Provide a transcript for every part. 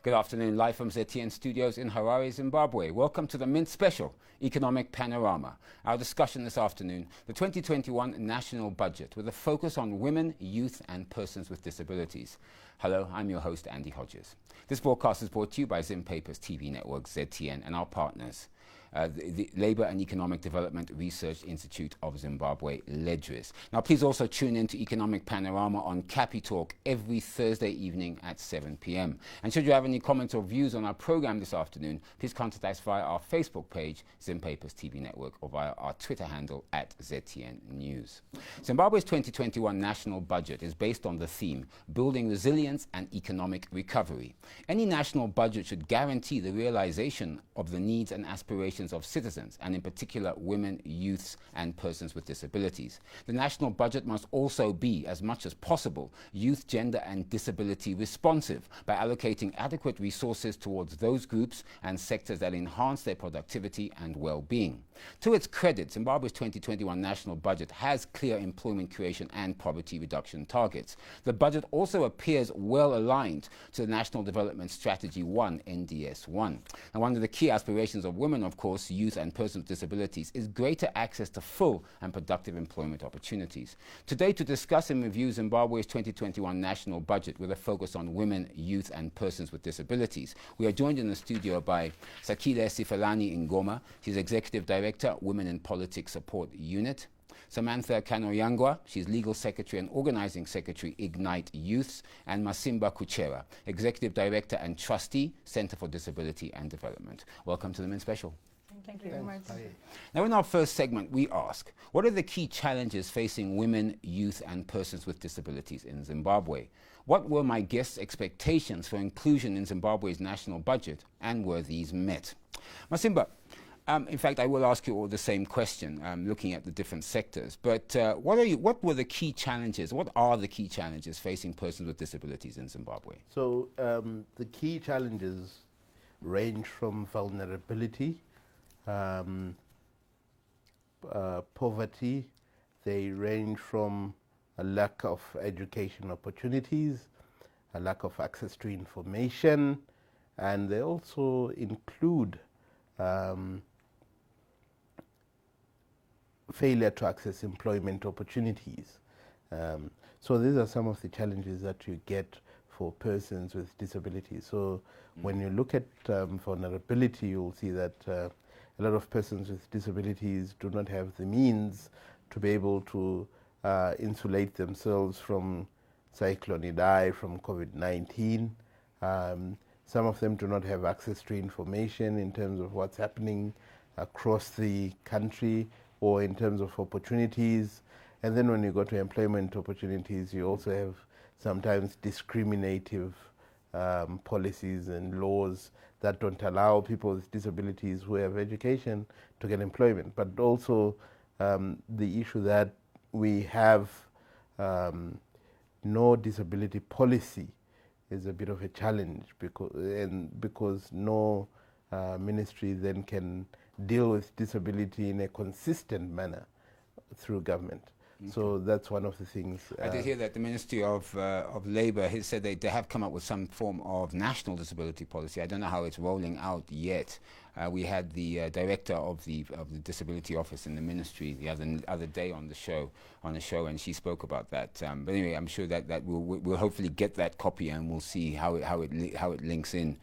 Good afternoon, live from ZTN Studios in Harare, Zimbabwe. Welcome to the Mint Special, Economic Panorama. Our discussion this afternoon, the 2021 National Budget, with a focus on women, youth and persons with disabilities. Hello, I'm your host, Andy Hodges. This broadcast is brought to you by Zimbabwe's TV network, ZTN, and our partners. The Labour and Economic Development Research Institute of Zimbabwe, Ledriz. Now, please also tune in to Economic Panorama on Capi Talk every Thursday evening at 7 p.m. And should you have any comments or views on our program this afternoon, please contact us via our Facebook page, Zimbabwe's TV Network, or via our Twitter handle at ZTN News. Zimbabwe's 2021 national budget is based on the theme, Building Resilience and Economic Recovery. Any national budget should guarantee the realization of the needs and aspirations of citizens, and in particular women, youths and persons with disabilities. The national budget must also be, as much as possible, youth, gender and disability responsive by allocating adequate resources towards those groups and sectors that enhance their productivity and well-being. To its credit, Zimbabwe's 2021 national budget has clear employment creation and poverty reduction targets. The budget also appears well aligned to the National Development Strategy 1, NDS 1. And one of the key aspirations of women, of course, youth and persons with disabilities, is greater access to full and productive employment opportunities. Today, to discuss and review Zimbabwe's 2021 national budget with a focus on women, youth and persons with disabilities, we are joined in the studio by Sakile Sifelani Ngoma. She's Executive Director, Women in Politics Support Unit. Samantha Kanoyangwa, she's Legal Secretary and Organizing Secretary, Ignite Youths, and Masimba Kuchera, Executive Director and Trustee, Center for Disability and Development. Welcome to the Mint Special. Thank you very much. Now, in our first segment, we ask, what are the key challenges facing women, youth, and persons with disabilities in Zimbabwe? What were my guests' expectations for inclusion in Zimbabwe's national budget, and were these met? Masimba, in fact, I will ask you all the same question, looking at the different sectors. But what were the key challenges? What are the key challenges facing persons with disabilities in Zimbabwe? So the key challenges range from vulnerability, poverty. They range from a lack of education opportunities, a lack of access to information, and they also include failure to access employment opportunities. So these are some of the challenges that you get for persons with disabilities. So when you look at vulnerability, you'll see that a lot of persons with disabilities do not have the means to be able to insulate themselves from Cyclone Idai, from COVID-19. Some of them do not have access to information in terms of what's happening across the country or in terms of opportunities. And then when you go to employment opportunities, you also have sometimes discriminative policies and laws that don't allow people with disabilities who have education to get employment. But also the issue that we have no disability policy is a bit of a challenge, because no ministry then can deal with disability in a consistent manner through government. Okay. So that's one of the things. I did hear that the Ministry of Labour has said they have come up with some form of national disability policy. I don't know how it's rolling out yet. We had the director of the disability office in the ministry the other day on the show, and she spoke about that. But anyway, I'm sure that we'll hopefully get that copy, and we'll see how it links in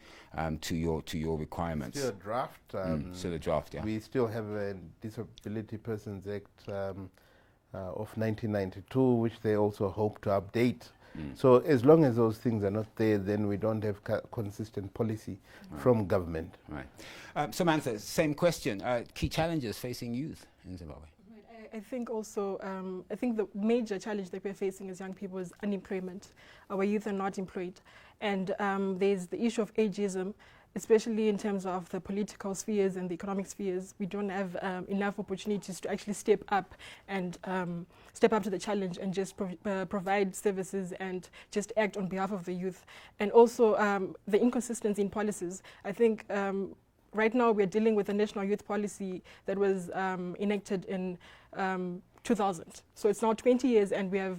to your requirements. Still a draft. Still a draft, yeah. We still have a Disability Persons Act of 1992, which they also hope to update. So as long as those things are not there, then we don't have consistent policy from government. Right. Samantha, same question. Key challenges facing youth in Zimbabwe? I think also, I think the major challenge that we're facing as young people is unemployment. Our youth are not employed. And there's the issue of ageism, especially in terms of the political spheres and the economic spheres. We don't have enough opportunities to actually step up and step up to the challenge and just provide services and just act on behalf of the youth. And also the inconsistency in policies. I think right now we're dealing with a national youth policy that was enacted in 2000. So it's now 20 years and we have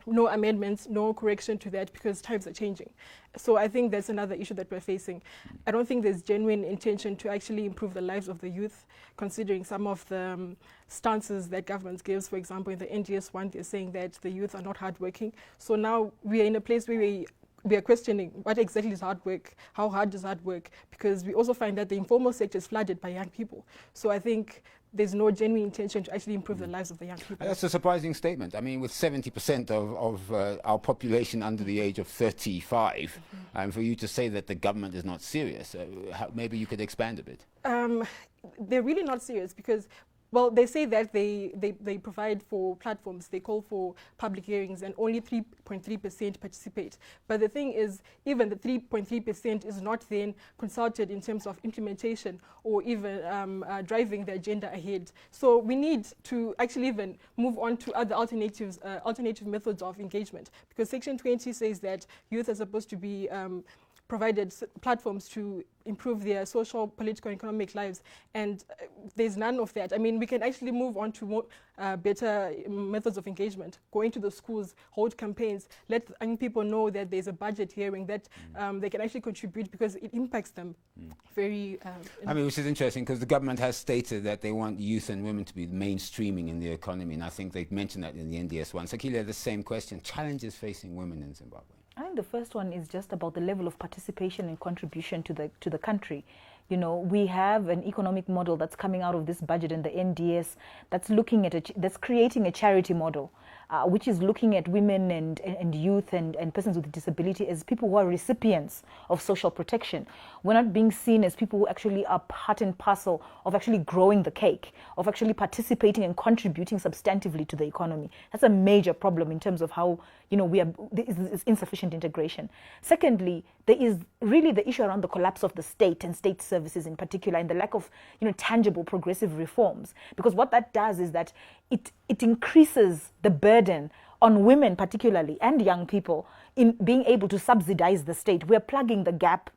no amendments, no correction to that, because times are changing. So I think that's another issue that we're facing. I don't think there's genuine intention to actually improve the lives of the youth, considering some of the stances that government gives. For example, in the NDS one, they're saying that the youth are not hardworking. So now we are in a place where we are questioning what exactly is hard work, how hard does hard work, because we also find that the informal sector is flooded by young people. So I think there's no genuine intention to actually improve the lives of the young people. That's a surprising statement. I mean, with 70% of our population under the age of 35, and for you to say that the government is not serious, maybe you could expand a bit. They're really not serious because, well, they say that they provide for platforms, they call for public hearings, and only 3.3% participate. But the thing is, even the 3.3% is not then consulted in terms of implementation or even driving the agenda ahead. So we need to actually even move on to other alternative methods of engagement, because Section 20 says that youth are supposed to be provided platforms to improve their social, political, and economic lives, and there's none of that. I mean, we can actually move on to more better methods of engagement, go into the schools, hold campaigns, let young people know that there's a budget hearing, that they can actually contribute because it impacts them very... I mean, which is interesting because the government has stated that they want youth and women to be mainstreaming in the economy, and I think they've mentioned that in the NDS one. Sakila, the same question, challenges facing women in Zimbabwe. I think the first one is just about the level of participation and contribution to the country. You know, we have an economic model that's coming out of this budget and the NDS that's looking at that's creating a charity model, which is looking at women and youth and persons with disability as people who are recipients of social protection. We're not being seen as people who actually are part and parcel of actually growing the cake, of actually participating and contributing substantively to the economy. That's a major problem in terms of how, you know, there is insufficient integration. Secondly, there is really the issue around the collapse of the state and state services in particular, and the lack of, you know, tangible progressive reforms. Because what that does is that it increases the burden on women particularly and young people in being able to subsidize the state. We're plugging the gap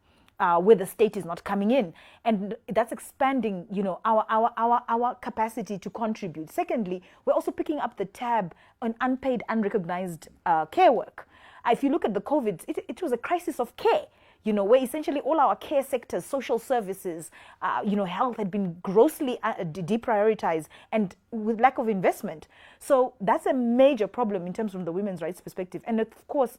where the state is not coming in, and that's expanding, you know, our capacity to contribute. Secondly, we're also picking up the tab on unpaid, unrecognized care work. If you look at the COVID, it was a crisis of care, you know, where essentially all our care sectors, social services, you know, health had been grossly deprioritized and with lack of investment. So that's a major problem in terms from the women's rights perspective. And of course,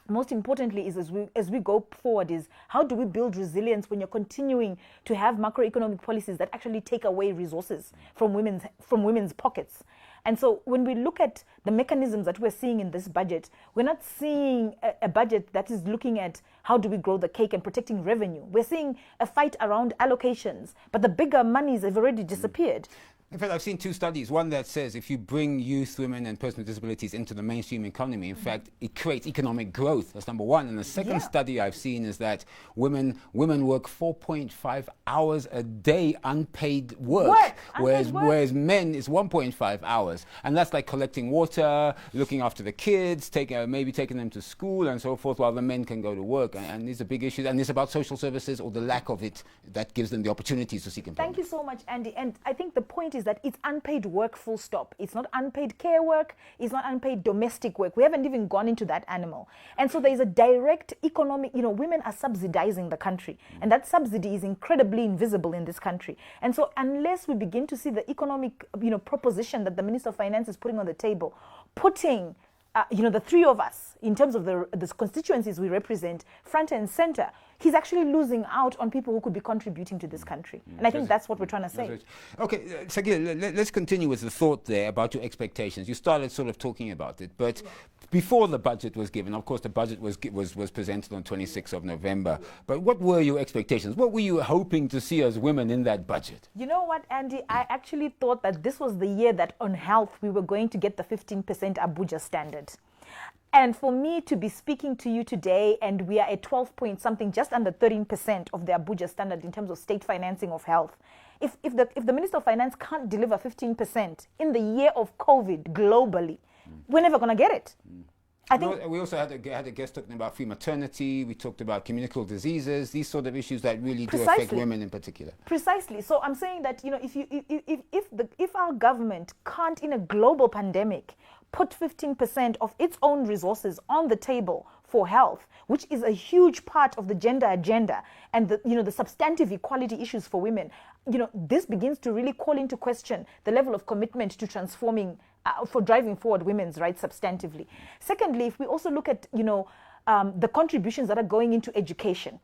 most importantly is as we go forward is how do we build resilience when you're continuing to have macroeconomic policies that actually take away resources from women's pockets. And so when we look at the mechanisms that we're seeing in this budget, we're not seeing a budget that is looking at how do we grow the cake and protecting revenue. We're seeing a fight around allocations, but the bigger monies have already disappeared. In fact, I've seen two studies. One that says if you bring youth, women and persons with disabilities into the mainstream economy, in fact, it creates economic growth. That's number one. And the second study I've seen is that women work 4.5 hours a day unpaid work. Whereas men is 1.5 hours. And that's like collecting water, looking after the kids, maybe taking them to school and so forth, while the men can go to work. And these are big issues. And it's about social services or the lack of it that gives them the opportunities to seek employment. Thank you so much, Andy. And I think the point is that it's unpaid work, full stop. It's not unpaid care work. It's not unpaid domestic work. We haven't even gone into that animal. And so there is a direct economic, you know, women are subsidizing the country. And that subsidy is incredibly invisible in this country. And so unless we begin to see the economic, you know, proposition that the Minister of Finance is putting on the table, putting you know, the three of us, in terms of the constituencies we represent, front and center, he's actually losing out on people who could be contributing to this country. And I think that's what we're trying to say. Okay, Sakila, let's continue with the thought there about your expectations. You started sort of talking about it, but before the budget was given, of course, the budget was presented on 26th of November. But what were your expectations? What were you hoping to see as women in that budget? You know what, Andy? I actually thought that this was the year that on health we were going to get the 15% Abuja standard. And for me to be speaking to you today, and we are at 12 point something, just under 13% of the Abuja standard in terms of state financing of health. If the Minister of Finance can't deliver 15% in the year of COVID globally, we're never going to get it. I think we also had a guest talking about free maternity. We talked about communicable diseases, these sort of issues that really do affect women in particular. Precisely. So I'm saying that, you know, if our government can't, in a global pandemic, put 15% of its own resources on the table for health, which is a huge part of the gender agenda and the, the substantive equality issues for women, this begins to really call into question the level of commitment to transforming, for driving forward women's rights substantively. Secondly, if we also look at, the contributions that are going into education,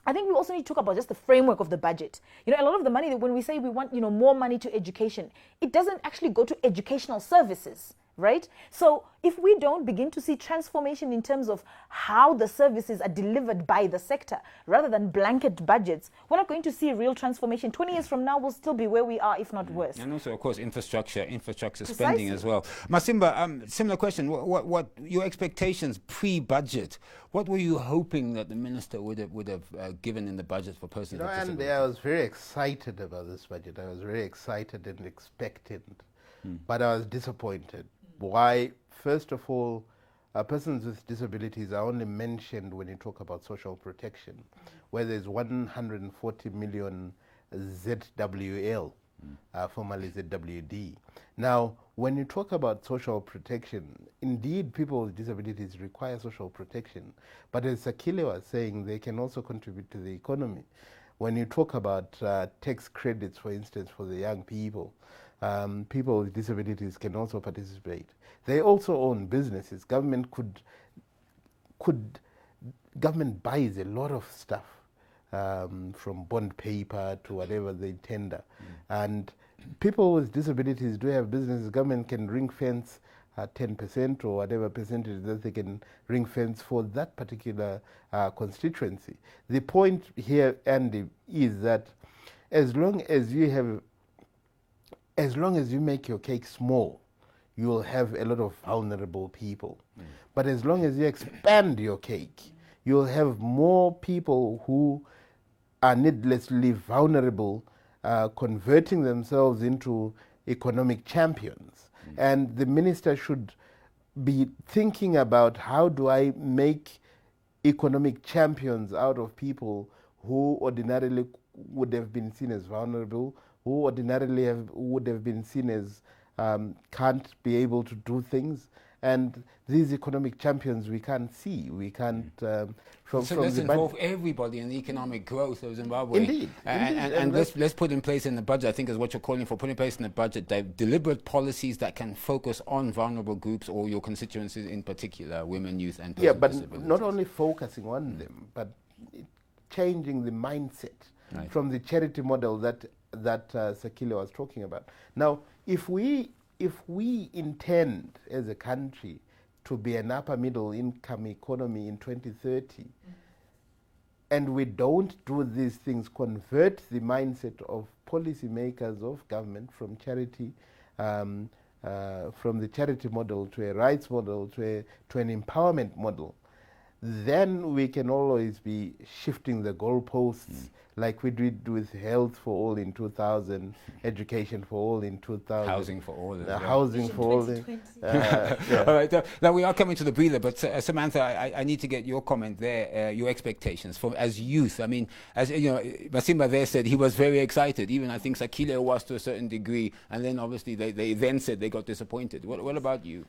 I think we also need to talk about just the framework of the budget. A lot of the money, when we say we want, more money to education, it doesn't actually go to educational services, right? So if we don't begin to see transformation in terms of how the services are delivered by the sector, rather than blanket budgets, we're not going to see real transformation. 20 years from now, we'll still be where we are, if not worse. And also, of course, infrastructure Precisely. spending as well. Masimba, similar question. What your expectations pre-budget? What were you hoping that the minister would have given in the budget for persons with disabilities? And I was very excited about this budget. I was very excited and expectant, but I was disappointed. Why? First of all, persons with disabilities are only mentioned when you talk about social protection, where there's 140 million ZWL, formerly ZWD. Now, when you talk about social protection, indeed people with disabilities require social protection, but as Sakile was saying, they can also contribute to the economy. When you talk about tax credits, for instance, for the young people, people with disabilities can also participate. They also own businesses. Government government buys a lot of stuff, from bond paper to whatever they tender. And people with disabilities do have businesses. Government can ring fence 10% or whatever percentage that they can ring fence for that particular constituency. The point here, Andy, is that as long as you make your cake small, you will have a lot of vulnerable people. But as long as you expand your cake, you'll have more people who are needlessly vulnerable, converting themselves into economic champions. And the minister should be thinking about, how do I make economic champions out of people who ordinarily would have been seen as vulnerable, who ordinarily would have been seen as can't be able to do things. And these economic champions we can't see. We can't. So let's involve everybody in the economic growth of Zimbabwe. Indeed. And let's put in place in the budget, I think is what you're calling for, put in place in the budget deliberate policies that can focus on vulnerable groups or your constituencies in particular, women, youth and persons with disabilities. Not only focusing on them, but changing the mindset from the charity model that Sakile was talking about. Now, if we intend as a country to be an upper middle income economy in 2030, and we don't do these things, convert the mindset of policymakers of government from charity, from the charity model to a rights model to an empowerment model, then we can always be shifting the goalposts like we did with health for all in 2000, education for all in 2000. Housing for all. Housing for all. All right, now we are coming to the breather, but Samantha, I need to get your comment there, your expectations as youth. I mean, as you know, Masimba there said he was very excited, even I think Sakile was to a certain degree, and then obviously they then said they got disappointed. What about you?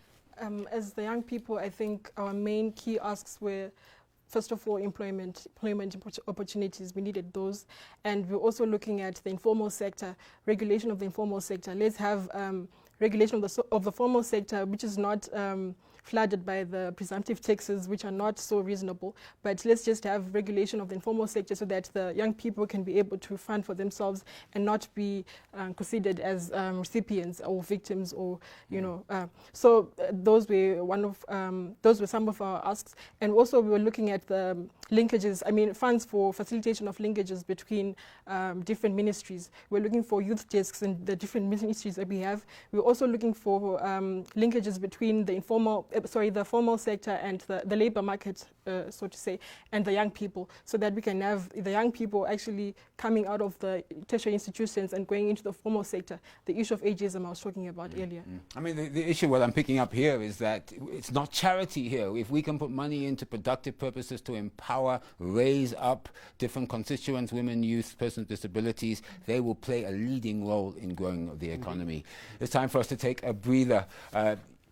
As the young people, I think our main key asks were, first of all, employment opportunities. We needed those. And we're also looking at the informal sector, regulation of the informal sector. Let's have regulation of the formal sector, which is not flooded by the presumptive taxes, which are not so reasonable. But let's just have regulation of the informal sector so that the young people can be able to fund for themselves and not be considered as recipients or victims, or So those were some of our asks. And also we were looking at the linkages. I mean, funds for facilitation of linkages between different ministries. We're looking for youth desks in the different ministries that we have. We're also looking for linkages between the formal sector and the labor market, so to say, and the young people, so that we can have the young people actually coming out of the tertiary institutions and going into the formal sector. The issue of ageism I was talking about earlier. I mean, the issue what I'm picking up here is that it's not charity here. If we can put money into productive purposes to empower, raise up different constituents, women, youth, persons with disabilities, they will play a leading role in growing the economy. It's time for us to take a breather.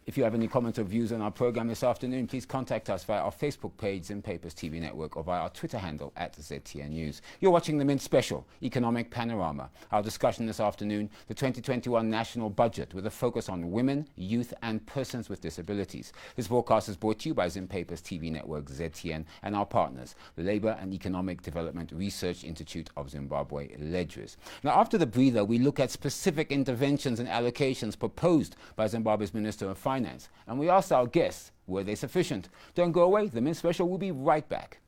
If you have any comments or views on our program this afternoon, please contact us via our Facebook page, Zim Papers TV Network, or via our Twitter handle @ZTN News. You're watching the Mint Special, Economic Panorama. Our discussion this afternoon, the 2021 national budget, with a focus on women, youth and persons with disabilities. This broadcast is brought to you by Zim Papers TV Network, ZTN, and our partners, the Labour and Economic Development Research Institute of Zimbabwe, Ledriz. Now, after the breather, we look at specific interventions and allocations proposed by Zimbabwe's Minister of Finance, and we asked our guests, were they sufficient? Don't go away, the Mint Special will be right back.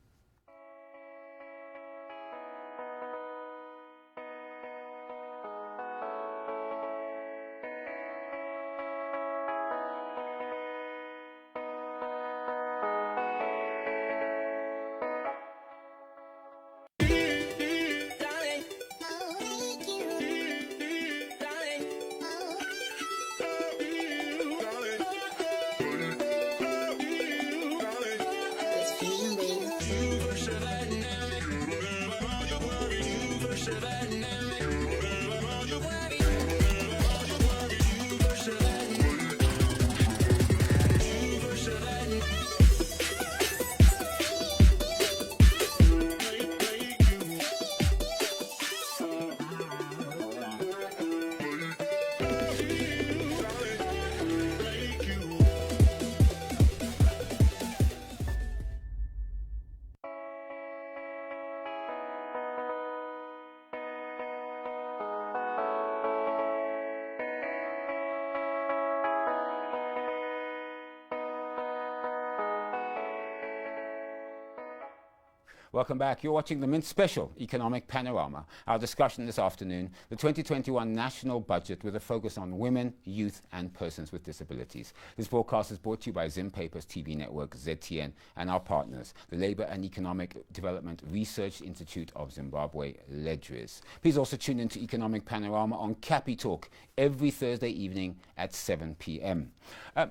Welcome back. You're watching the Mint Special, Economic Panorama. Our discussion this afternoon, the 2021 national budget with a focus on women, youth and persons with disabilities. This broadcast is brought to you by Zim Papers TV Network, ZTN, and our partners, the Labour and Economic Development Research Institute of Zimbabwe, Ledriz. Please also tune into Economic Panorama on Cappy Talk every Thursday evening at 7 p.m.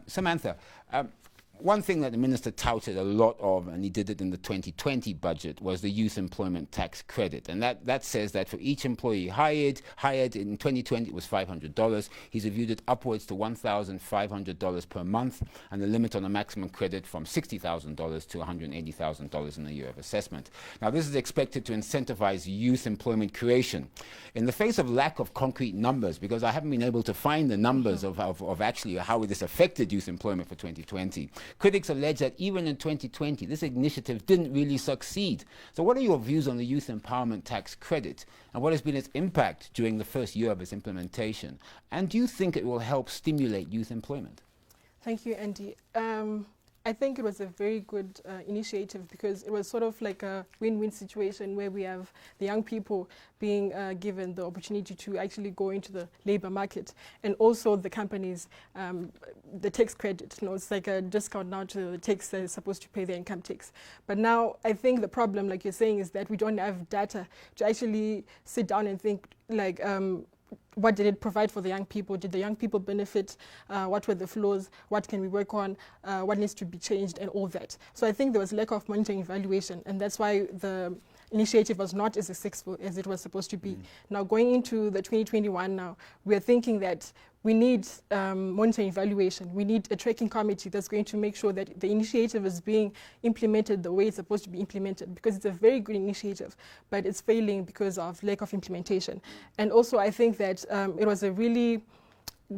Samantha, one thing that the minister touted a lot of, and he did it in the 2020 budget, was the youth employment tax credit. And that says that for each employee hired in 2020, it was $500. He's reviewed it upwards to $1,500 per month, and the limit on the maximum credit from $60,000 to $180,000 in a year of assessment. Now, this is expected to incentivize youth employment creation. In the face of lack of concrete numbers, because I haven't been able to find the numbers of actually how this affected youth employment for 2020, critics allege that even in 2020, this initiative didn't really succeed. So what are your views on the Youth Empowerment Tax Credit, and what has been its impact during the first year of its implementation? And do you think it will help stimulate youth employment? Thank you, Andy. I think it was a very good initiative because it was sort of like a win-win situation where we have the young people being given the opportunity to actually go into the labor market, and also the companies, the tax credit. You know, it's like a discount now to the tax they're supposed to pay their income tax. But now I think the problem, like you're saying, is that we don't have data to actually sit down and think like, what did it provide for the young people? Did the young people benefit? What were the flaws? What can we work on? What needs to be changed, and all that. So I think there was lack of monitoring evaluation, and that's why the initiative was not as successful as it was supposed to be. Now, going into the 2021 now, we are thinking that we need monitoring evaluation. We need a tracking committee that's going to make sure that the initiative is being implemented the way it's supposed to be implemented, because it's a very good initiative, but it's failing because of lack of implementation. And also, I think that it was a really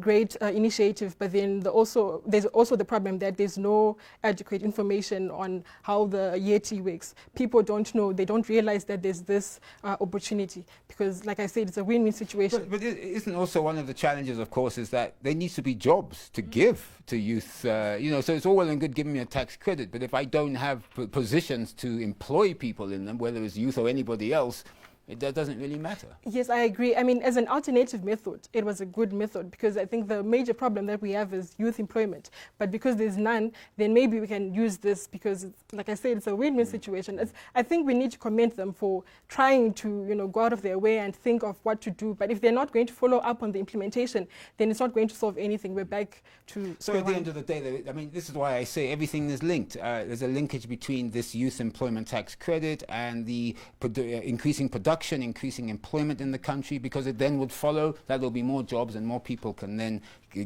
great initiative, but then there's also the problem that there's no adequate information on how the YETI works. People don't know, they don't realize that there's this opportunity, because like I said, it's a win-win situation. But isn't also one of the challenges, of course, is that there needs to be jobs to give to youth, you know, so it's all well and good giving me a tax credit, but if I don't have positions to employ people in them, whether it's youth or anybody else, that doesn't really matter. Yes, I agree. I mean, as an alternative method, it was a good method, because I think the major problem that we have is youth employment. But because there's none, then maybe we can use this, because, like I said, it's a win-win situation. I think we need to commend them for trying to, you know, go out of their way and think of what to do. But if they're not going to follow up on the implementation, then it's not going to solve anything. We're back to So at the end of the day, I mean, this is why I say everything is linked. There's a linkage between this youth employment tax credit and the increasing production production, increasing employment in the country, because it then would follow that there'll be more jobs and more people can then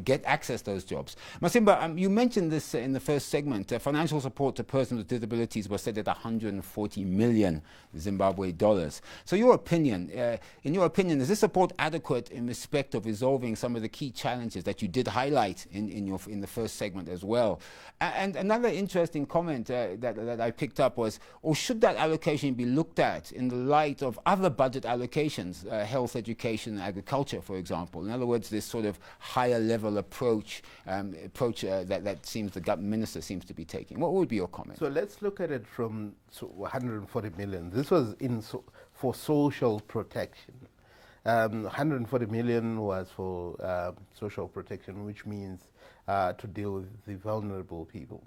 get access to those jobs. Masimba, you mentioned this in the first segment. Financial support to persons with disabilities was set at 140 million Zimbabwe dollars. So in your opinion, is this support adequate in respect of resolving some of the key challenges that you did highlight in the first segment as well? And another interesting comment that I picked up was, or should that allocation be looked at in the light of other budget allocations, health, education, agriculture, for example? In other words, this sort of higher level approach that seems the minister seems to be taking. What would be your comment? So let's look at it from 140 million. This was for social protection. 140 million was for social protection, which means to deal with the vulnerable people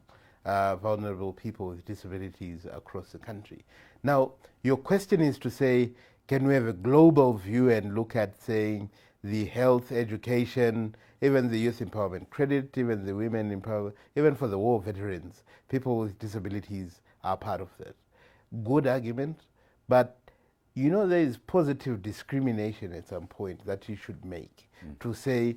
with disabilities across the country. Now, your question is to say, can we have a global view and look at saying the health, education, even the youth empowerment credit, even the women empowerment, even for the war veterans, people with disabilities are part of that. Good argument, but you know there is positive discrimination at some point that you should make to say,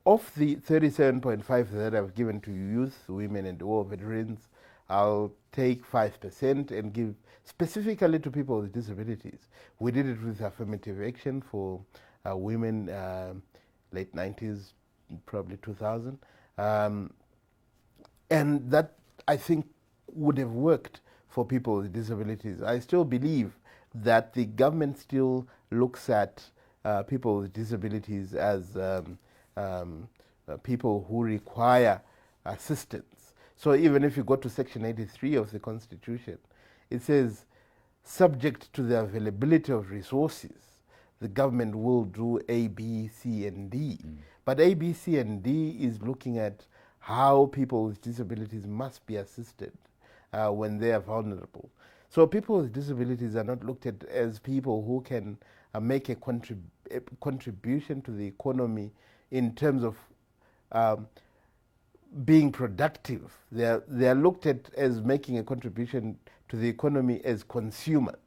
of the 37.5 that I've given to youth, women and war veterans, I'll take 5% and give specifically to people with disabilities. We did it with affirmative action for women, late 90s, probably 2000. And that, I think, would have worked for people with disabilities. I still believe that the government still looks at people with disabilities as people who require assistance. So even if you go to Section 83 of the Constitution, it says, subject to the availability of resources, the government will do A, B, C, and D. But A, B, C, and D is looking at how people with disabilities must be assisted when they are vulnerable. So people with disabilities are not looked at as people who can make a contribution to the economy in terms of being productive. They are looked at as making a contribution to the economy as consumers.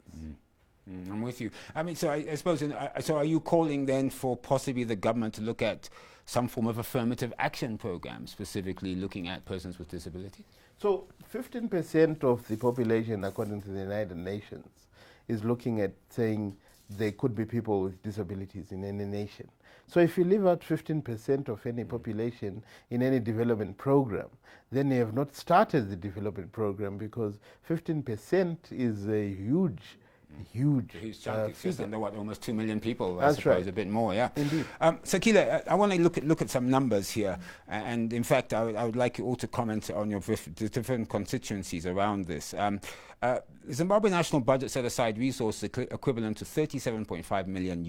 I'm with you. I mean, so I suppose, so are you calling then for possibly the government to look at some form of affirmative action program, specifically looking at persons with disabilities? So 15% of the population, according to the United Nations, is looking at saying there could be people with disabilities in any nation. So if you leave out 15% of any population in any development program, then you have not started the development program, because 15% is a huge chunk. It's just under almost 2 million people. That's I suppose right. A bit more, yeah. Indeed. Sakila, I want to look at some numbers here, and in fact, I would like you all to comment on your different constituencies around this. Zimbabwe national budget set aside resources equivalent to $37.5 million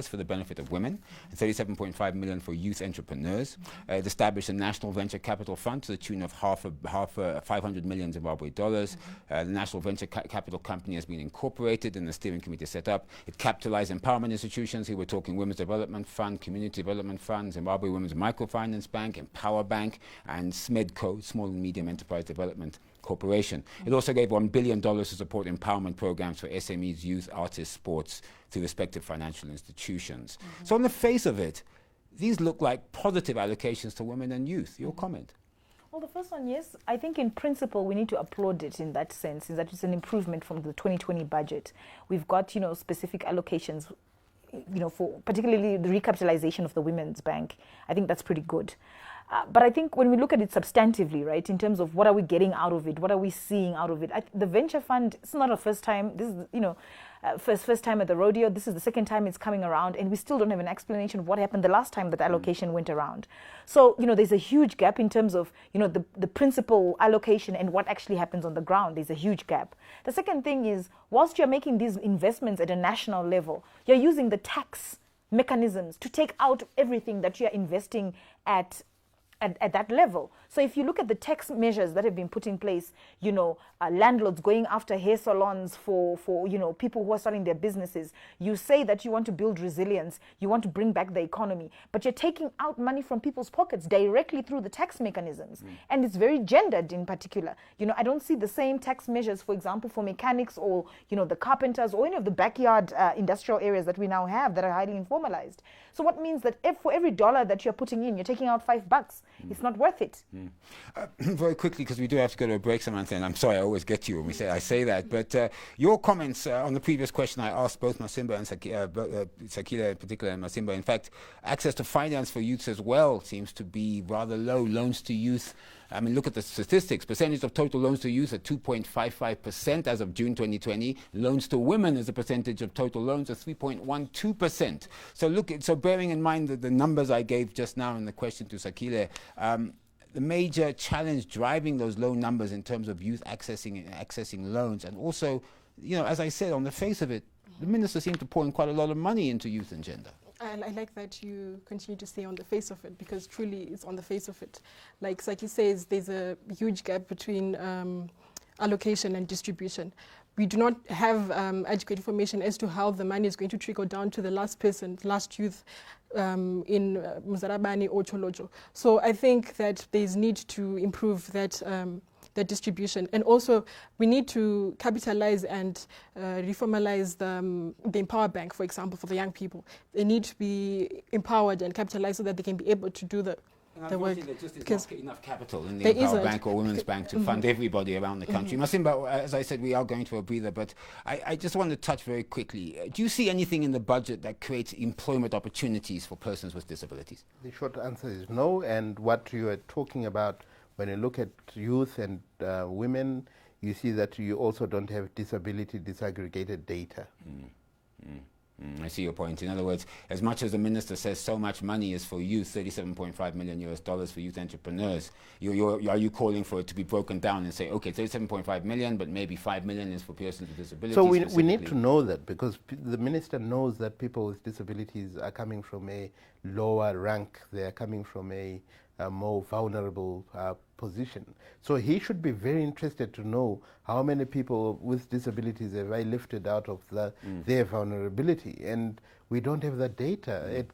for the benefit of women, and $37.5 million for youth entrepreneurs. It established a national venture capital fund to the tune of 500 million Zimbabwe dollars. The National Venture Capital Company has been incorporated and the steering committee set up. It capitalized empowerment institutions. Here we're talking Women's Development Fund, Community Development Fund, Zimbabwe Women's Microfinance Bank, Empower Bank, and SMEDCO, Small and Medium Enterprise Development Corporation. It also gave $1 billion to support empowerment programs for SMEs, youth, artists, sports through respective financial institutions. So on the face of it, these look like positive allocations to women and youth. Your comment? Well, the first one, yes. I think in principle we need to applaud it in that sense, is that it's an improvement from the 2020 budget. We've got, specific allocations, for particularly the recapitalization of the Women's Bank. I think that's pretty good. But I think when we look at it substantively, right, in terms of what are we getting out of it, what are we seeing out of it, the venture fund, it's not a first time. This is, first time at the rodeo. This is the second time it's coming around, and we still don't have an explanation of what happened the last time that allocation went around. So, there's a huge gap in terms of, the principal allocation and what actually happens on the ground. There's a huge gap. The second thing is, whilst you're making these investments at a national level, you're using the tax mechanisms to take out everything that you're investing at at that level. So if you look at the tax measures that have been put in place, landlords going after hair salons for people who are starting their businesses, you say that you want to build resilience, you want to bring back the economy, but you're taking out money from people's pockets directly through the tax mechanisms. And it's very gendered in particular. I don't see the same tax measures, for example, for mechanics or, the carpenters or any of the backyard industrial areas that we now have that are highly informalized. So what means that if for every dollar that you're putting in, you're taking out $5, it's not worth it. Very quickly, because we do have to go to a break, Samantha, and I'm sorry I always get you when I say that, but your comments on the previous question I asked both Masimba and Sakila in particular, and Masimba, in fact, access to finance for youths as well seems to be rather low. Loans to youth, I mean, look at the statistics. Percentage of total loans to youth at 2.55% as of June 2020. Loans to women as a percentage of total loans are 3.12%. So bearing in mind the numbers I gave just now in the question to Sakile, the major challenge driving those low numbers in terms of youth accessing loans, and also, as I said, on the face of it, the minister seemed to pour in quite a lot of money into youth and gender. I like that you continue to say on the face of it, because truly it's on the face of it. Like Saki says, there's a huge gap between allocation and distribution. We do not have adequate information as to how the money is going to trickle down to the last person, last youth in Muzarabani or Cholojo. So I think that there's need to improve that distribution. And also, we need to capitalize and reformalize the Empower Bank, for example, for the young people. They need to be empowered and capitalized so that they can be able to do the work. There just is not enough capital in the Empower Bank or Women's Bank to fund everybody around the country. Masimba, as I said, we are going to a breather, but I just want to touch very quickly. Do you see anything in the budget that creates employment opportunities for persons with disabilities? The short answer is no, and what you are talking about, when you look at youth and women, you see that you also don't have disability disaggregated data. I see your point. In other words, as much as the minister says so much money is for youth, $37.5 million for youth entrepreneurs, are you calling for it to be broken down and say, okay, 37.5 million, but maybe 5 million is for persons with disabilities? So we need to know that, because the minister knows that people with disabilities are coming from a lower rank. They are coming from a more vulnerable position. So he should be very interested to know how many people with disabilities have I lifted out of their vulnerability. And we don't have that data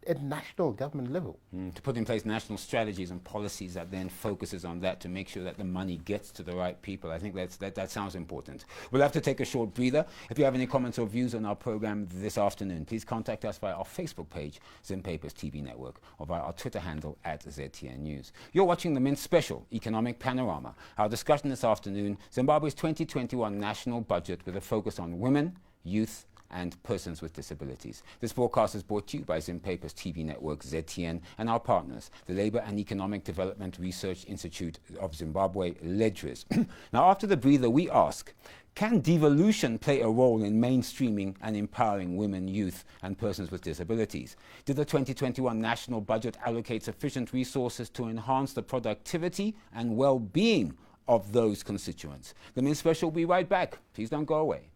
at national government level. To put in place national strategies and policies that then focuses on that to make sure that the money gets to the right people. I think that sounds important. We'll have to take a short breather. If you have any comments or views on our program this afternoon, please contact us via our Facebook page, Zimbabwe's TV Network, or via our Twitter handle @ZTN News. You're watching the Mint Special Economic Panorama. Our discussion this afternoon, Zimbabwe's 2021 national budget with a focus on women, youth, and persons with disabilities. This broadcast is brought to you by Zimbabwe's TV network ZTN and our partners, the Labour and Economic Development Research Institute of Zimbabwe, Ledriz. Now, after the breather, we ask, can devolution play a role in mainstreaming and empowering women, youth, and persons with disabilities? Did the 2021 national budget allocate sufficient resources to enhance the productivity and well-being of those constituents? The Mint Special will be right back. Please don't go away.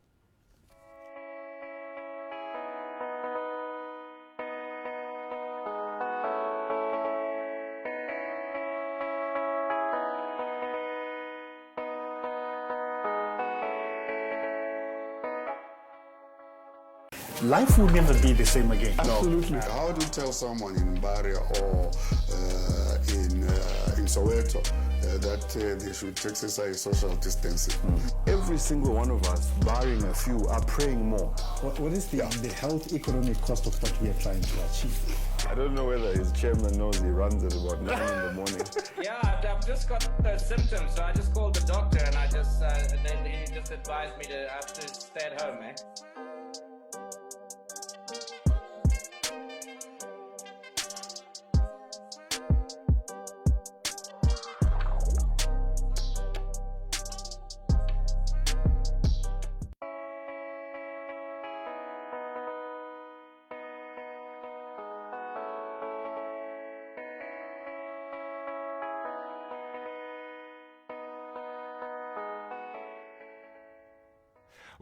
Life will never be the same again. Absolutely. No. How do you tell someone in Bari or in Soweto that they should exercise social distancing? Every single one of us, barring a few, are praying more. What is the health economic cost of what we are trying to achieve? I don't know whether his chairman knows he runs at about 9 in the morning. Yeah, I've just got symptoms, so I just called the doctor and and then he just advised me to have to stay at home, eh?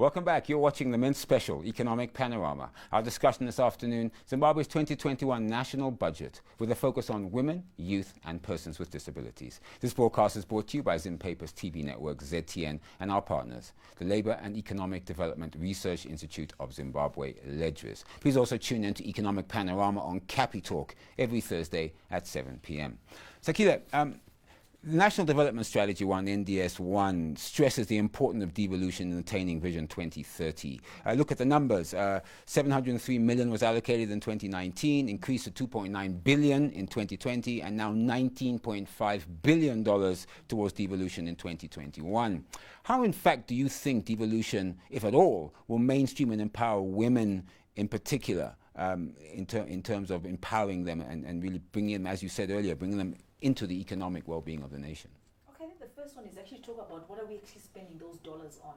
Welcome back. You're watching the Mint Special, Economic Panorama. Our discussion this afternoon, Zimbabwe's 2021 national budget with a focus on women, youth and persons with disabilities. This broadcast is brought to you by Zimpaper's TV network, ZTN, and our partners, the Labour and Economic Development Research Institute of Zimbabwe, Ledriz. Please also tune in to Economic Panorama on Capi Talk every Thursday at 7 p.m. Sakila, the National Development Strategy 1, NDS 1, stresses the importance of devolution in attaining Vision 2030. Look at the numbers. 703 million was allocated in 2019, increased to 2.9 billion in 2020, and now $19.5 billion towards devolution in 2021. How, in fact, do you think devolution, if at all, will mainstream and empower women in particular, in terms of empowering them and really bringing them, as you said earlier, bringing them into the economic well-being of the nation? Okay, I think the first one is actually talk about what are we actually spending those dollars on.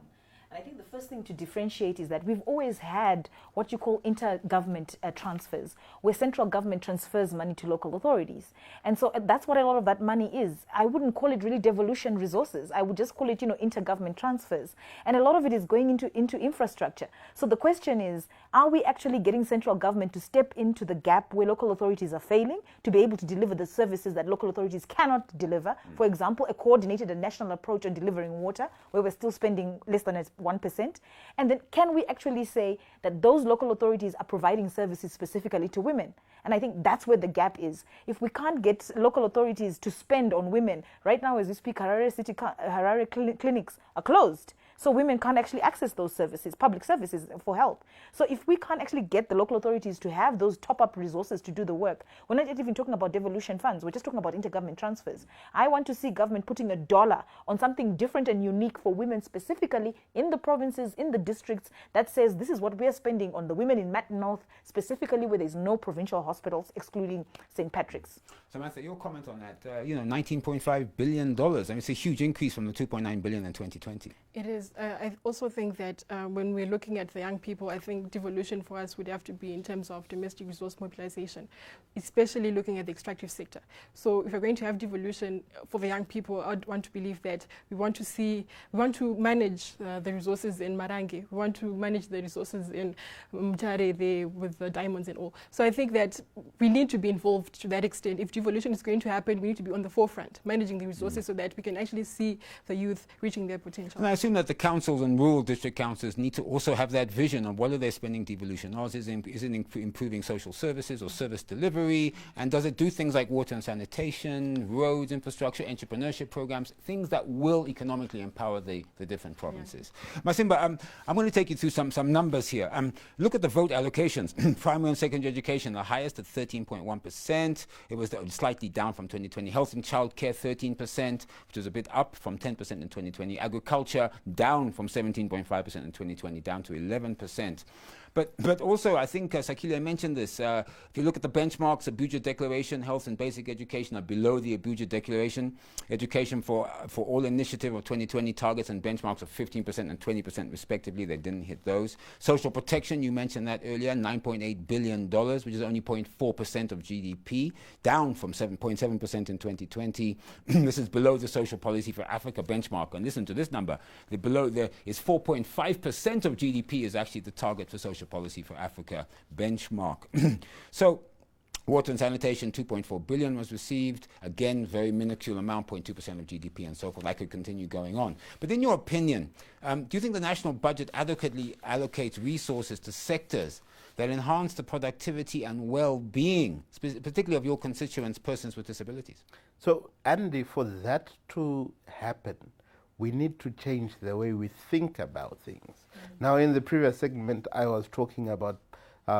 And I think the first thing to differentiate is that we've always had what you call intergovernment transfers, where central government transfers money to local authorities. And so that's what a lot of that money is. I wouldn't call it really devolution resources. I would just call it, intergovernment transfers. And a lot of it is going into infrastructure. So the question is, are we actually getting central government to step into the gap where local authorities are failing to be able to deliver the services that local authorities cannot deliver? For example, a coordinated and national approach on delivering water, where we're still spending less than 1%. And then can we actually say that those local authorities are providing services specifically to women? And I think that's where the gap is. If we can't get local authorities to spend on women, right now as we speak, Harare clinics are closed. So women can't actually access those services, public services for help. So if we can't actually get the local authorities to have those top-up resources to do the work, we're not even talking about devolution funds, we're just talking about intergovernment transfers. I want to see government putting $1 on something different and unique for women specifically in the provinces, in the districts, that says this is what we're spending on the women in Mat North, specifically where there's no provincial hospitals, excluding St. Patrick's. Samantha, your comment on that, $19.5 billion. I mean, it's a huge increase from the $2.9 billion in 2020. It is. I also think that when we're looking at the young people, I think devolution for us would have to be in terms of domestic resource mobilization, especially looking at the extractive sector. So if we're going to have devolution for the young people, I'd want to believe that we want to manage the resources in Marange. We want to manage the resources in Mutare there with the diamonds and all. So I think that we need to be involved to that extent. If devolution is going to happen, we need to be on the forefront, managing the resources so that we can actually see the youth reaching their potential. And I assume that the councils and rural district councils need to also have that vision of what are they spending devolution on. Is it improving social services or service delivery? And does it do things like water and sanitation, roads, infrastructure, entrepreneurship programs, things that will economically empower the different provinces? Yeah. Masimba, I'm going to take you through some numbers here. Look at the vote allocations. Primary and secondary education, the highest at 13.1%. It was slightly down from 2020. Health and childcare, 13%, which was a bit up from 10% in 2020. Agriculture, down from 17.5% in 2020, down to 11%. But also, I think Sakila mentioned this. If you look at the benchmarks, Abuja Declaration, health and basic education are below the Abuja Declaration. Education for All initiative of 2020 targets and benchmarks of 15% and 20% respectively. They didn't hit those. Social protection, you mentioned that earlier, $9.8 billion, which is only 0.4% of GDP, down from 7.7% in 2020. This is below the Social Policy for Africa benchmark. And listen to this number. Below there is 4.5% of GDP is actually the target for Social Policy for Africa benchmark. So water and sanitation, 2.4 billion was received. Again, very minuscule amount, 0.2% of GDP and so forth. I could continue going on. But in your opinion, do you think the national budget adequately allocates resources to sectors that enhance the productivity and well-being, particularly of your constituents, persons with disabilities? So, Andy, for that to happen, we need to change the way we think about things. Now, in the previous segment, I was talking about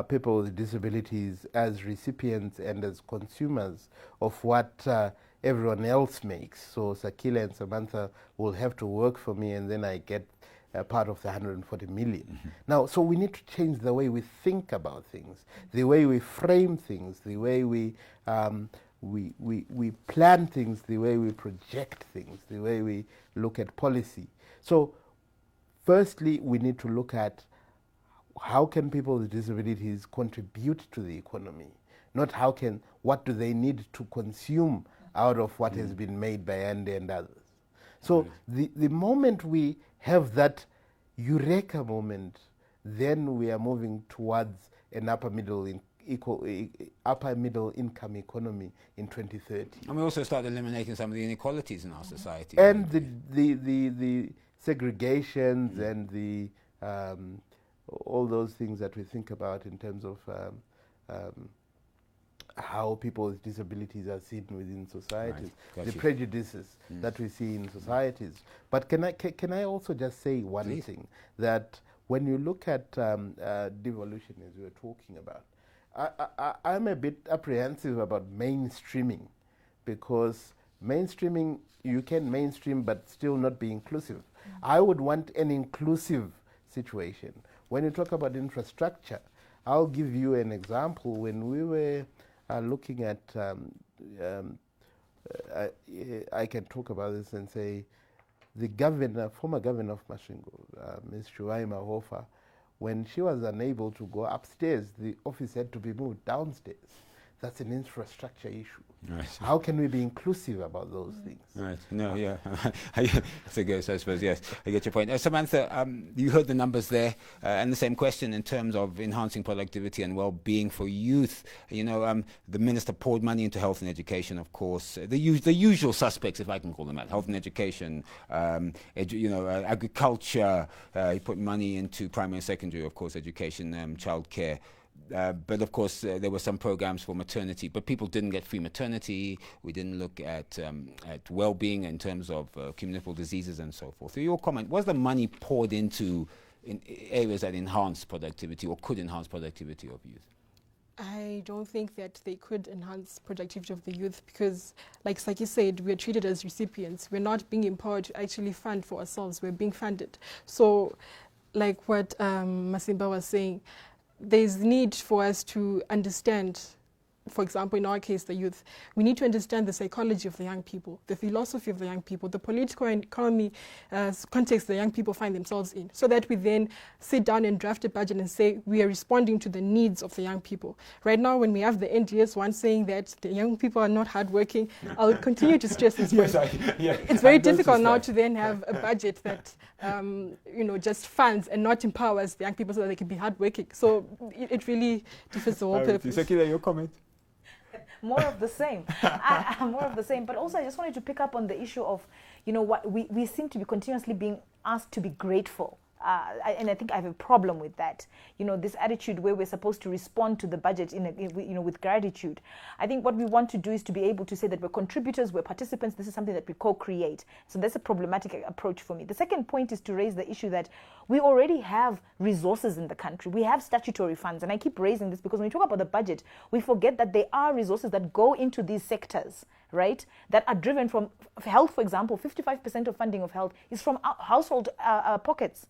people with disabilities as recipients and as consumers of what everyone else makes. So Sakila and Samantha will have to work for me, and then I get part of the 140 million. Mm-hmm. Now, so we need to change the way we think about things, the way we frame things, the way we plan things, the way we project things, the way we look at policy. So firstly, we need to look at how can people with disabilities contribute to the economy, not what do they need to consume out of what has been made by Andy and others. So the moment we have that eureka moment, then we are moving towards an upper middle income economy in 2030. And we also start eliminating some of the inequalities in our society. And the segregations and the all those things that we think about in terms of how people with disabilities are seen within societies, right. the prejudices that we see in societies. But can I also just say one thing, that when you look at devolution, as we were talking about, I'm a bit apprehensive about mainstreaming, because mainstreaming, you can mainstream but still not be inclusive. I would want an inclusive situation. When you talk about infrastructure, I'll give you an example. When we were looking at, I can talk about this and say, the former governor of Masvingo, Ms. Shuaima Hofa, when she was unable to go upstairs, the office had to be moved downstairs. That's an infrastructure issue. Right. How can we be inclusive about those things? Right. No, yeah. That's a good, I suppose, yes. I get your point. Samantha, you heard the numbers there, and the same question in terms of enhancing productivity and well-being for youth. You know, the minister poured money into health and education, of course. The usual suspects, if I can call them that: health and education, agriculture. He put money into primary and secondary, of course, education, childcare. But of course, there were some programs for maternity, but people didn't get free maternity. We didn't look at well-being in terms of communicable diseases and so forth. So your comment, was the money poured into areas that enhance productivity or could enhance productivity of youth? I don't think that they could enhance productivity of the youth because, like Saki said, we're treated as recipients. We're not being empowered to actually fund for ourselves. We're being funded. So, like what Masimba was saying, there's need for us to understand, for example, in our case, the youth, we need to understand the psychology of the young people, the philosophy of the young people, the political and economy context the young people find themselves in, so that we then sit down and draft a budget and say we are responding to the needs of the young people. Right now, when we have the NDS one saying that the young people are not hardworking, I'll continue to stress this point. It's very difficult now to then have a budget that just funds and not empowers the young people so that they can be hardworking. So it really defeats the whole purpose. Sakila, your comment? More of the same. More of the same. But also I just wanted to pick up on the issue of, what we seem to be continuously being asked to be grateful. And I think I have a problem with that. This attitude where we're supposed to respond to the budget with gratitude. I think what we want to do is to be able to say that we're contributors, we're participants. This is something that we co-create. So that's a problematic approach for me. The second point is to raise the issue that we already have resources in the country. We have statutory funds. And I keep raising this because when we talk about the budget, we forget that there are resources that go into these sectors, right, that are driven from health. For example, 55% of funding of health is from household pockets,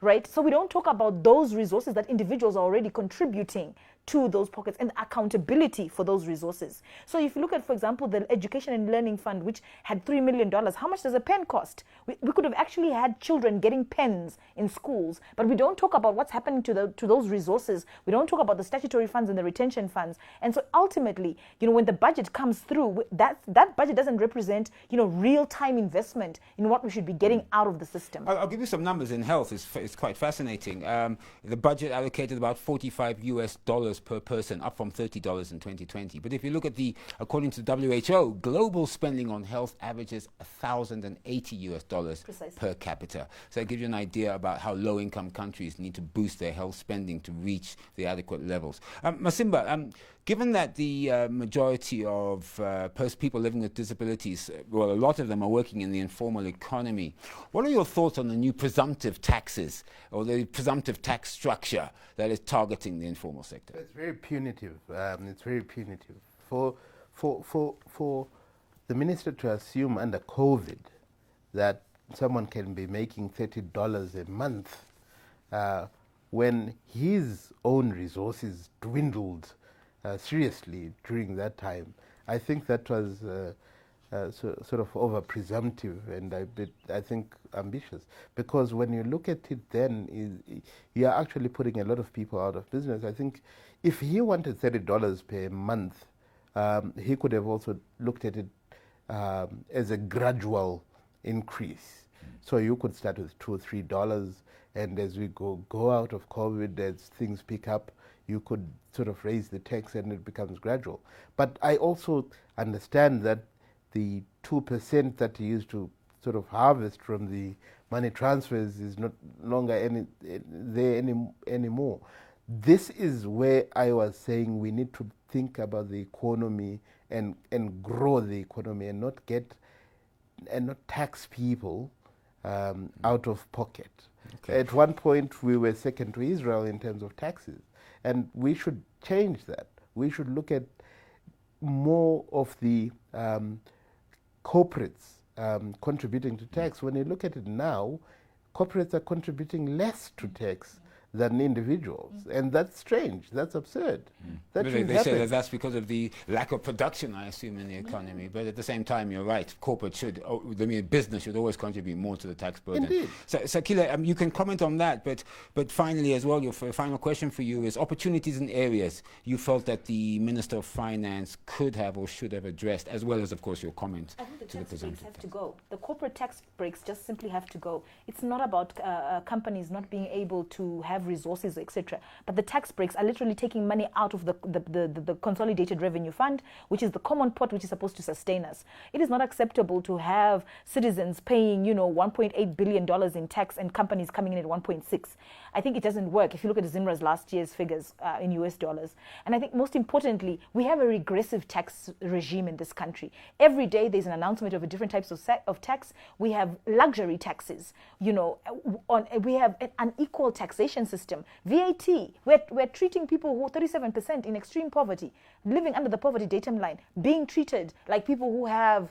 right? So we don't talk about those resources that individuals are already contributing to those pockets and accountability for those resources. So if you look at, for example, the Education and Learning Fund, which had $3 million, how much does a pen cost? We could have actually had children getting pens in schools, but we don't talk about what's happening to those resources. We don't talk about the statutory funds and the retention funds. And so ultimately, when the budget comes through, that budget doesn't represent, real-time investment in what we should be getting out of the system. I'll give you some numbers in health. It's quite fascinating. The budget allocated about $45 per person, up from $30 in 2020. But if you look at according to WHO, global spending on health averages $1,080 Precisely. per capita. So it gives you an idea about how low-income countries need to boost their health spending to reach the adequate levels. Masimba, given that the majority of people living with disabilities, well, a lot of them are working in the informal economy, what are your thoughts on the new presumptive taxes or the presumptive tax structure that is targeting the informal sector? It's very punitive. It's very punitive. For the minister to assume under COVID that someone can be making $30 a month when his own resources dwindled seriously during that time, I think that was sort of over presumptive and I think ambitious, because when you look at it then you are actually putting a lot of people out of business. I think if he wanted $30 per month, he could have also looked at it as a gradual increase. So you could start with $2 or $3, and as we go out of COVID, as things pick up, you could sort of raise the tax and it becomes gradual. But I also understand that the 2% that you used to sort of harvest from the money transfers is not longer there anymore. This is where I was saying we need to think about the economy and grow the economy and not tax people out of pocket. Okay. At one point we were second to Israel in terms of taxes, and we should change that. We should look at more of the corporates contributing to tax. When you look at it now, corporates are contributing less to tax than individuals, and that's strange. That's absurd. That shouldn't they happen. say that that's because of the lack of production, I assume, in the economy. But at the same time, you're right. Business should always contribute more to the tax burden. Indeed. So Kila, you can comment on that. But finally, as well, your final question for you is opportunities in areas you felt that the Minister of Finance could have or should have addressed, as well as, of course, your comment I think the to the tax breaks presumptive have tax. to go. The corporate tax breaks just simply have to go. It's not about companies not being able to have resources, etc. But the tax breaks are literally taking money out of the consolidated revenue fund, which is the common pot which is supposed to sustain us. It is not acceptable to have citizens paying, $1.8 billion in tax and companies coming in at 1.6. I think it doesn't work if you look at Zimra's last year's figures in US dollars. And I think most importantly, we have a regressive tax regime in this country. Every day there's an announcement of different types of tax. We have luxury taxes, we have an unequal taxation system. VAT, we're treating people who are 37% in extreme poverty, living under the poverty datum line, being treated like people who have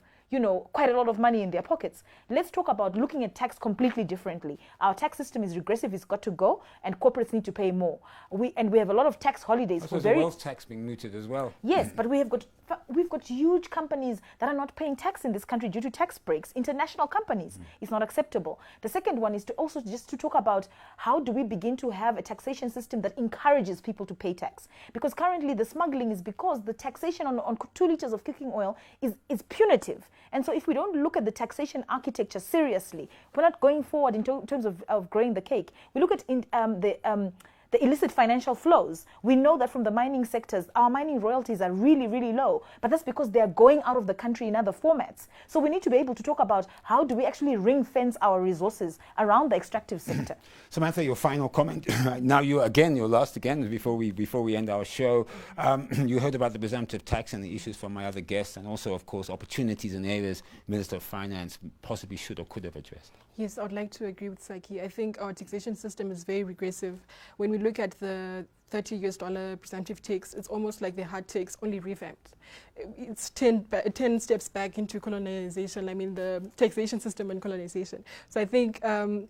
quite a lot of money in their pockets. Let's talk about looking at tax completely differently. Our tax system is regressive, it's got to go, and corporates need to pay more. We have a lot of tax holidays. Also, the wealth tax being mooted as well. Yes, but we've got huge companies that are not paying tax in this country due to tax breaks. International companies. It's not acceptable. The second one is to also just to talk about how do we begin to have a taxation system that encourages people to pay tax. Because currently the smuggling is because the taxation on 2 liters of cooking oil is punitive. And so if we don't look at the taxation architecture seriously, we're not going forward in terms of growing the cake. We look at the illicit financial flows. We know that from the mining sectors, our mining royalties are really, really low, but that's because they're going out of the country in other formats. So we need to be able to talk about how do we actually ring fence our resources around the extractive sector. Samantha, your final comment. Now you're last again before we end our show. You heard about the presumptive tax and the issues from my other guests, and also, of course, opportunities in areas Minister of Finance possibly should or could have addressed. Yes, I would like to agree with Saki. I think our taxation system is very regressive. When we look at the $30 presumptive tax, it's almost like the hard tax, only revamped. It's 10 steps back into colonization, the taxation system and colonization. So I think,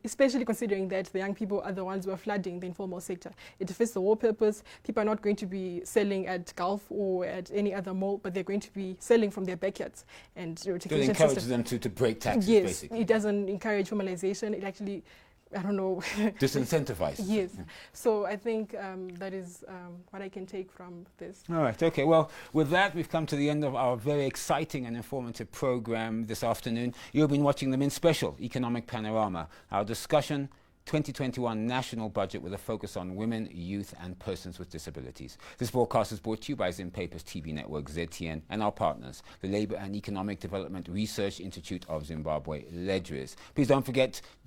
especially considering that the young people are the ones who are flooding the informal sector, it defeats the whole purpose. People are not going to be selling at Gulf or at any other mall, but they're going to be selling from their backyards. And taxation it encourages them to break taxes, yes, basically. It doesn't encourage formalization. It actually, I don't know. Disincentivizes. Yes. So I think that is what I can take from this. All right. Okay. Well, with that, we've come to the end of our very exciting and informative program this afternoon. You've been watching the Mint Special, Economic Panorama, our discussion 2021 national budget with a focus on women, youth and persons with disabilities. This broadcast is brought to you by Zimpaper's TV network ZTN and our partners, the Labour and Economic Development Research Institute of Zimbabwe, Ledriz. Please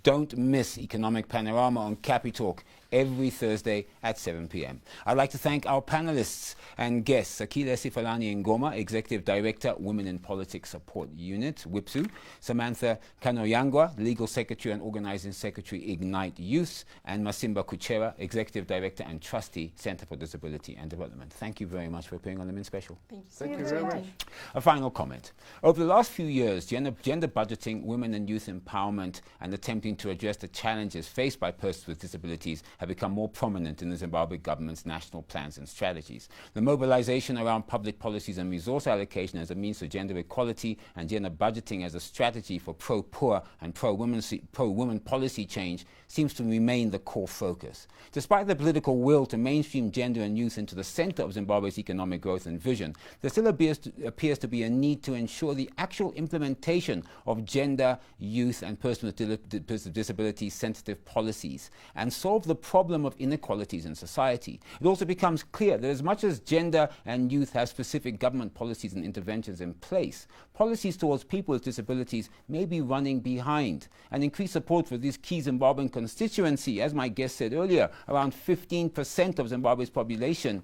don't miss Economic Panorama on Capi Talk every Thursday at 7 p.m. I'd like to thank our panelists and guests, Sakile Sifalani Ngoma, Executive Director, Women in Politics Support Unit, WIPSU, Samantha Kanoyangwa, Legal Secretary and Organizing Secretary, Ignite Youth, and Masimba Kuchera, Executive Director and Trustee, Center for Disability and Development. Thank you very much for appearing on the Mint Special. Thank you very much. A final comment. Over the last few years, gender budgeting, women and youth empowerment, and attempting working to address the challenges faced by persons with disabilities have become more prominent in the Zimbabwe government's national plans and strategies. The mobilization around public policies and resource allocation as a means to gender equality and gender budgeting as a strategy for pro-poor and pro-women policy change seems to remain the core focus. Despite the political will to mainstream gender and youth into the center of Zimbabwe's economic growth and vision, there still appears to be a need to ensure the actual implementation of gender, youth and persons with disabilities sensitive policies and solve the problem of inequalities in society. It also becomes clear that as much as gender and youth have specific government policies and interventions in place, policies towards people with disabilities may be running behind, and increased support for this key Zimbabwean constituency, as my guest said earlier, around 15% of Zimbabwe's population,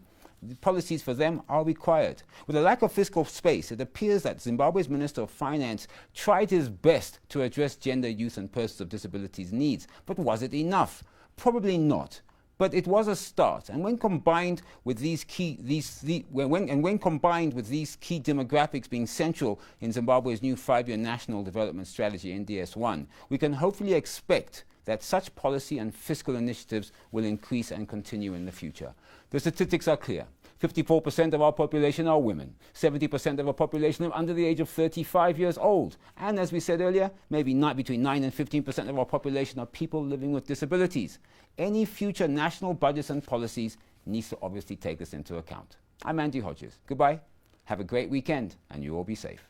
policies for them are required. With a lack of fiscal space, it appears that Zimbabwe's Minister of Finance tried his best to address gender, youth and persons with disabilities needs. But was it enough? Probably not. But it was a start, and when combined with these key demographics being central in Zimbabwe's new 5-year National Development Strategy (NDS1), we can hopefully expect that such policy and fiscal initiatives will increase and continue in the future. The statistics are clear. 54% of our population are women. 70% of our population are under the age of 35 years old. And as we said earlier, maybe between 9 and 15% of our population are people living with disabilities. Any future national budgets and policies needs to obviously take this into account. I'm Andy Hodges. Goodbye. Have a great weekend, and you all be safe.